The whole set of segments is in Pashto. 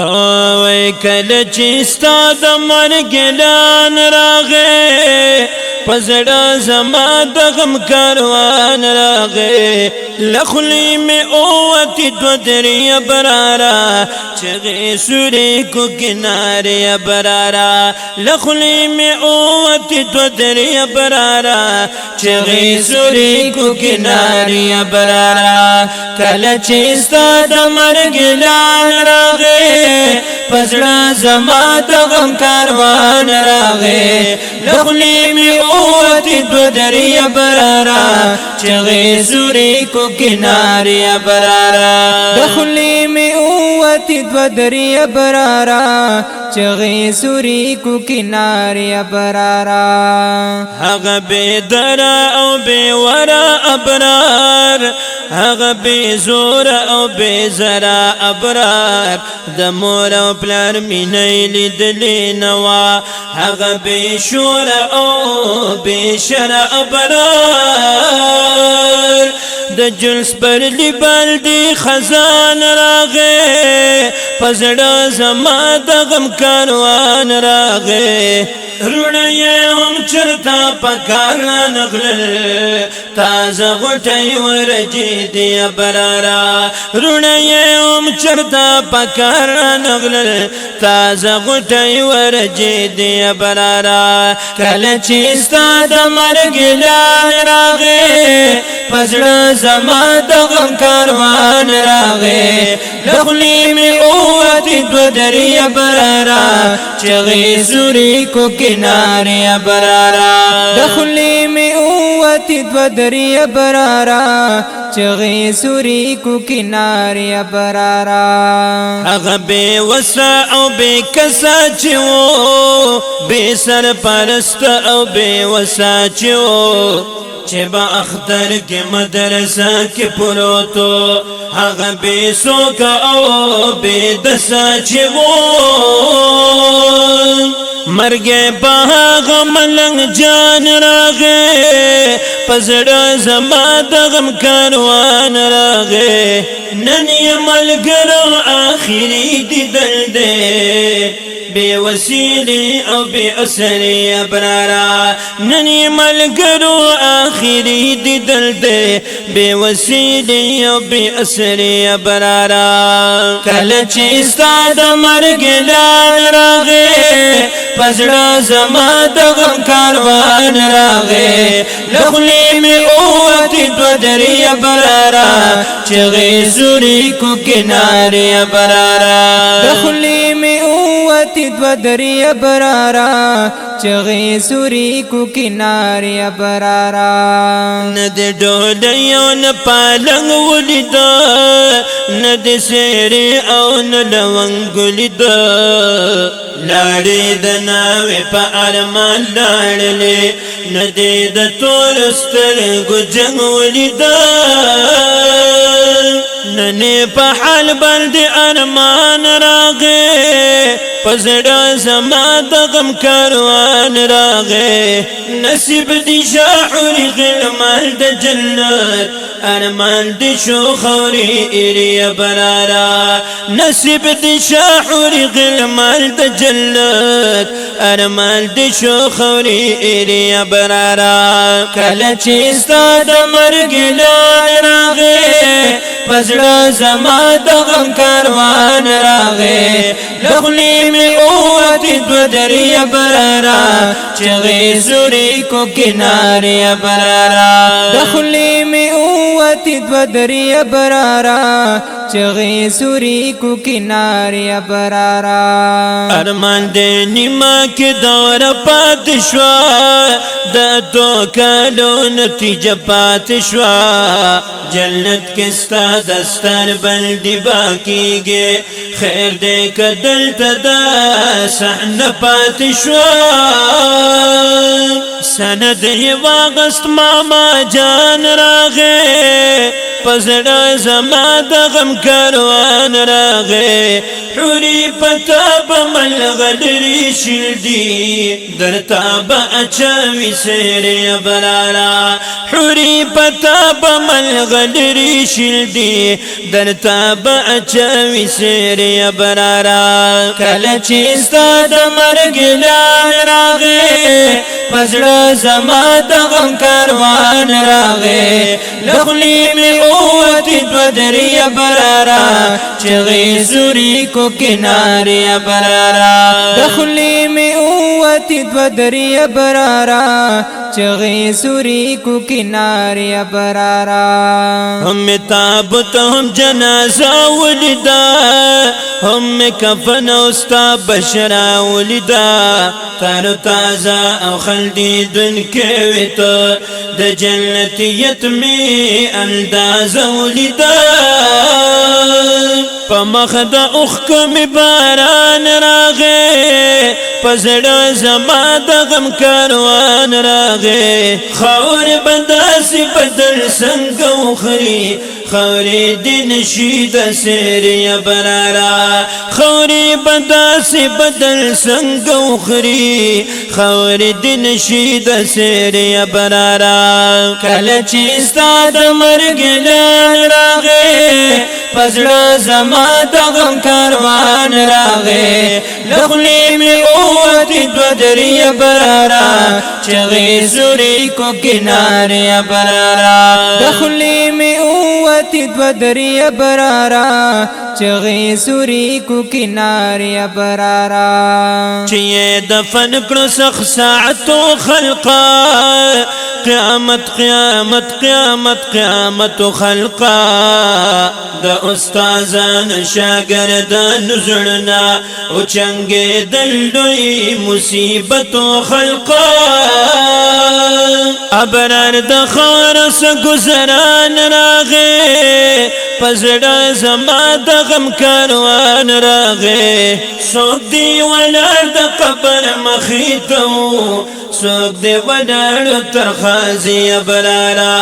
اوی کله چې ستا د مرګ اعلان راغی پزړه زما د غم کاروان راغی لخلی می اوتی دو دریا برارا چغی سوری کو کناریا برارا لخلی می اوتی دو دریا برارا چغی سوری کو کناریا برارا کله چې ستا د مرګ اعلان راغی پزړه زما د غم کاروان راغی لخلی می اوتی دو دریا برارا چغی سوری کو کناریا برارا دخلی می اوتی دو دریا برارا چغی سوری کو کناریا برارا هغه بے درا او بے ورا ابرار هغه بے زور او بے زرا ابرار د مور او پلار مینې لیدلې نوا هغه بے شور او بے شر ابرار د جلس پر لیبل دی خزان راغه پزړه زما د غم کاروان راغه رونه هم چرتا پکار نغلل تازه غټي ورجي دی برارا رونه هم چرتا پکار نغلل تازه غټي ورجي دی برارا کله چې ستا د مرګ اعلان راغی پزړه زما د غم کاروان راغی لخلی می اوتی دو دریا برارا چغی سوری کو کناریا برارا دخلی می اوتی دو دریا برارا چغی سوری کو کناریا برارا هغه بے وسع او بے کسا چو بے سر پرست او بے وسع چو چې با اختر کې مدرسه کې پروتو هغه بے سوک او بے دسا چې وو مرګ په ملنګ جان راغې پزړه زما د غم کاروان راغې نن یې ملګرو آخري دیدل دې بے وسیلی او بے اثری ابرارا ننی ملګرو آخری دیدل دے بے وسیلی او بے اثری ابرارا کله چې ستا د مرګ اعلان راغی پزړه زما د غم کاروان راغی لخلی می اوتی دو دریا برارا چغی سوری کو کناریا برارا دخلی می اوتی دو دریا برارا چغی سوری کو کناریا برارا ند ډوډۍ نه پالنګ ولیدا ند سری او نه لونګ ولیدا لاړې د ناوې په ارمان لاړلې ندې د تور سترګو جنګ ولیدا ننې په حال باندې ارمان راغې پزړه زما د غم کاروان راغې نصیب دي شاعر غلمان د جنت ارمان دي شو خوري ایریا برارا نصیب دي شاعر غلمان د جنت ارمان دي شو خوري ایریا برارا کله چې ستا د مرګ اعلان راغې پزړه زما د غم کاروان راغې لخلی می اوتی دو دریا برارا چغی سوری کو کناریا برارا دخلی می اوتی دو دریا برارا چغی سوری کو کناریا برارا ارمان دې نیمه کې دور پات شوا د تو کالو نتیجه پات شوا جنت کې ستا دستار بندي باقیږي خیر دې کدل تدا صحنه پات شوا سند یې واغست ماما جان راغې پزړه زما د غم کاروان راغې حوري پتا به ملغلري شلدي درتا به اچوي سیر برارا حوري پتا به ملغلري شلدي درتا به اچوي سیر برارا کله چې ستا د مرګ اعلان راغې پزړه زما د غم کاروان راغې لخلی می اوتی دو دری برارا چغی زوری کو کناری برارا دخلی میں اوتی دو دری برارا چغی زوری کو کناری برارا ہم تابت ہم جنازہ ولدا ہم کفن استا بشرا ولدا تارو تازہ او خلدی دن کے ویتو د جنتیت می انداز ولدا پمخ د اخکم باران راغې پزړه زما د غم کاروان راغې خور بداسي بدل څنګه وخري خوري دین شید سیر یا برارا خوري بداسي بدل څنګه وخري خوري دین شید سیر یا برارا کله چې ستا د مرګ اعلان راغې پزړه زما د غم کاروان راغې لخلی می اوتی دو دری برارا چغی زوری کو کناری برارا دخلی میں اوتی دو دری برارا چغی زوری کو کناری برارا چیئے دفن کرو سخ ساعتو خلقا قیامت قیامت قیامت قیامت خلقا دا استازان شاگردان زړنا او چنگے دلدوی مصیبت خلقا ابرار د خارس گزران راغے پزړه زما د غم کاروان راغے سوک دی ولار د قبر مخیتو سوک دی ولار ترخازی برارا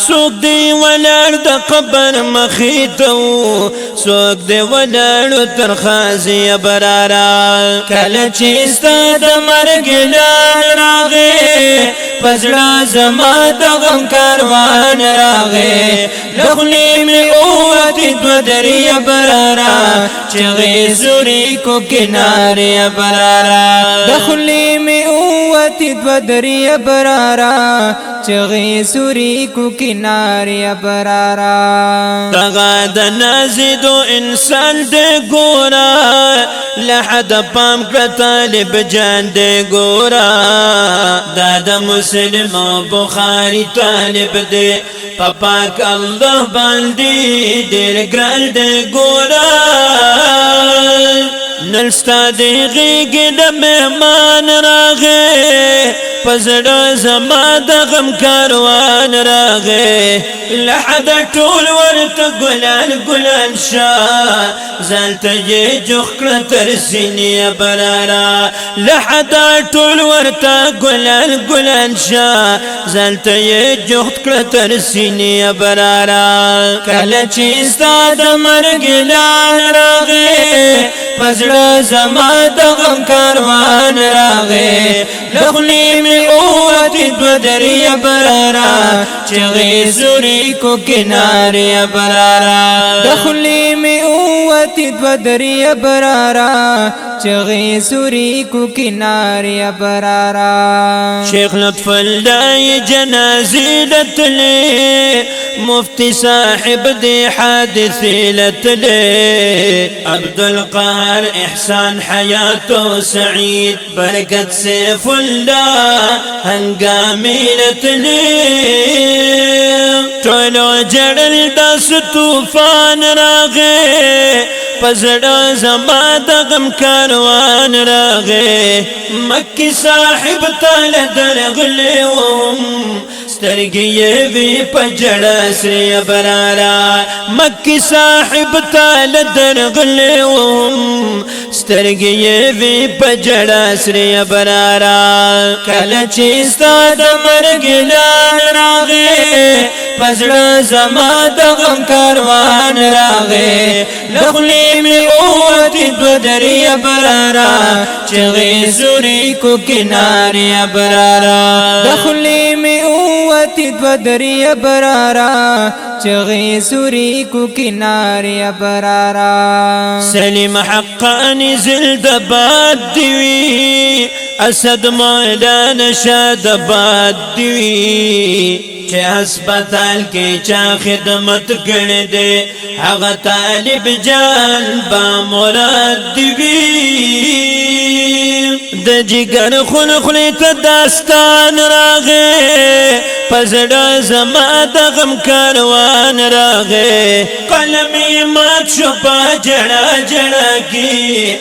سوک دی ولار د قبر مخیتو سوک دی ولار ترخازی برارا کله چې ستا د مرګ اعلان راغې پزړه زما د غم کاروان راغې لخلی می اوتی دو دری برارا چغی زوری کو کناری برارا دخلی میں اوتی دو دری برارا چغی زوری کو کناری برارا دغا د نازدو انسان دے گورا لحد پام کر طالب جان دے گورا دادا مسلم بخاری طالب دے پاک اللہ باندی دیر گرال دے گورا نلستا دے غیگ دا مہمان راغے پزړه زما د غم کاروان راغې لحد ټول ورته ګلان ګلان شاه زلته یې جوخ کړه تر سینې برارا لحد ټول ورته ګلان ګلان شاه زلته یې جوخ کړه تر سینې برارا کله چې ستا د مرګ اعلان راغې پزړه زما د غم کاروان راغې لخلی می اوتی دو دری برارا چغی زوری کو کناری برارا دخلی میں اوتی دو دری برارا چغی زوری کو کناری برارا شیخ لطف اللہ جنازی لتلے مفتی صاحب دی حادثی لتلے عبدالقہر احسان حیات و سعید برکت سیف اللہ ہنگامی لتلے ټولو جړل داس طوفان راغې پزړه زما د غم کاروان راغې مکی صاحب تعالی درغلی وم سترګې وی پجړه سری برارا مکی صاحب تعالی درغلی وم سترګې وی پجړه سری برارا کله چې ستا د مرګ اعلان راغې پزړه زما د غم کاروان راغې لخلی می اوتی دو دری ابرارا چغی سوری کو کناری ابرارا دخلی می اوتی دو دری ابرارا چغی سوری کو کناری ابرارا سلیم حقانی زلد باد دیوی اسد میدان شاد باد دیوی چه هسپتال کې چا خدمت کړې دے هغه طالب جان با مراد دیوی د جګر خلخلی ته داستان راغې پزړه زما د غم کاروان راغې قلمي مات شو په جړه جړه کې